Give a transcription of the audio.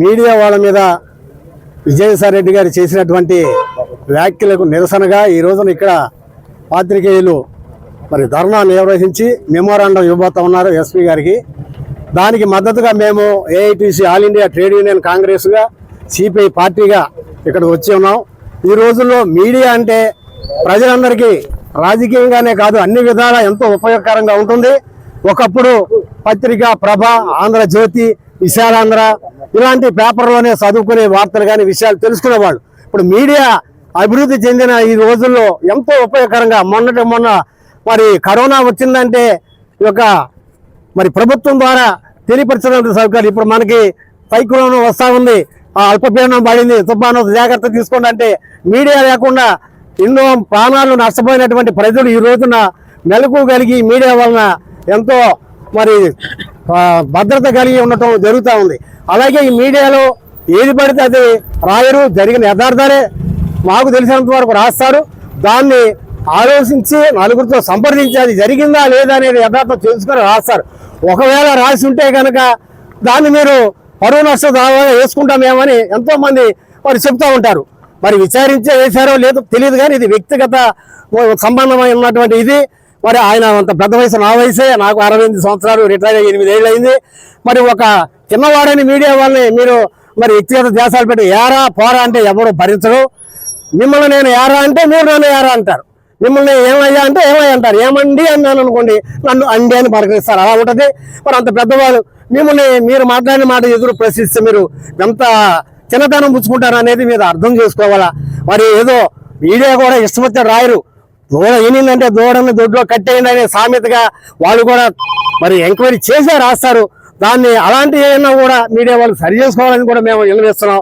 Media వాళ్ళ మీద విజయసాయి రెడ్డి గారు చేసినటువంటి వ్యాఖ్యలకు నిరసనగా ఈ రోజున ఇక్కడ పాత్రికేయులు మరి ధర్నా నిర్వహించి మెమోరాండం ఇవ్వబోతా ఉన్నారు ఎస్పీ గారికి. దానికి మద్దతుగా మేము AITC all India trade union కాంగ్రెస్గా సిపిఐ పార్టీగా ఇక్కడికి వచ్చి ఉన్నాం. ఈ రోజుల్లో మీడియా అంటే ప్రజలందరికీ రాజకీయంగానే కాదు అన్ని విధాలా ఎంతో ఉపయోగకరంగా ఉంటుంది. ఒకప్పుడు పత్రిక, ప్రభ, ఆంధ్రజ్యోతి, విశాలాంధ్ర ఇలాంటి పేపర్లోనే చదువుకునే వార్తలు కానీ విషయాలు తెలుసుకునేవాళ్ళు. ఇప్పుడు మీడియా అభివృద్ధి చెందిన ఈ రోజుల్లో ఎంతో ఉపయోగకరంగా మొన్న మరి కరోనా వచ్చిందంటే మరి ప్రభుత్వం ద్వారా తెలియపరచడం సౌకర్యం. ఇప్పుడు మనకి సైక్లోన్ వస్తూ ఉంది, అల్పపీడనం పడింది, తుఫాను జాగ్రత్త తీసుకోండి అంటే మీడియా లేకుండా ఎన్నో ప్రాణాలు నష్టపోయినటువంటి ప్రజలు ఈ రోజున మెలకు కలిగి మీడియా వలన ఎంతో మరి భద్రత కలిగి ఉండటం జరుగుతూ ఉంది. అలాగే ఈ మీడియాలో ఏది పడితే అది రాయరు, జరిగిన యథార్థాలే మాకు తెలిసినంత వరకు రాస్తారు. దాన్ని ఆలోచించి నలుగురితో సంప్రదించి అది జరిగిందా లేదా అనేది యథార్థం తెలుసుకొని రాస్తారు. ఒకవేళ రాసి ఉంటే కనుక దాన్ని మీరు పరువు నష్ట దావా వేసుకుంటామేమని ఎంతోమంది మరి చెప్తూ ఉంటారు. మరి విచారించే వేశారో లేదో తెలియదు, కానీ ఇది వ్యక్తిగత సంబంధమై ఉన్నటువంటి ఇది. మరి ఆయన అంత పెద్ద వయసు, నా వయసే, నాకు 68 సంవత్సరాలు, రిటైర్ అయ్యి 8 ఏళ్ళు అయింది. మరి ఒక చిన్నవాడని మీడియా వాళ్ళని మీరు మరి వ్యక్తిగత దేశాలు పెట్టి ఏరా పోరా అంటే ఎవరు భరించరు. మిమ్మల్ని నేను ఏరా అంటే మీరు నన్ను ఏరా అంటారు, మిమ్మల్ని ఏమయ్యా అంటే ఏమయ్యా అంటారు. ఏమండి అన్నాను అనుకోండి, నన్ను అండి అని పలకరిస్తారు. అలా ఉంటుంది. మరి అంత పెద్దవాళ్ళు మిమ్మల్ని మీరు మాట్లాడిన మాట ఎదురు ప్రశ్నిస్తే మీరు ఎంత చిన్నతనం పుచ్చుకుంటారు అనేది మీరు అర్థం చేసుకోవాలా. మరి ఏదో మీడియా కూడా ఇష్టం వచ్చాడు రాయరు. దూడ ఏనిందంటే దూడని దొడ్లో కట్టేయండి అనే సామెతగా వాళ్ళు కూడా మరి ఎంక్వైరీ చేసే రాస్తారు. దాన్ని అలాంటి ఏమైనా కూడా మీడియా వాళ్ళు సరి చేసుకోవాలని కూడా మేము నిలవేస్తున్నాం.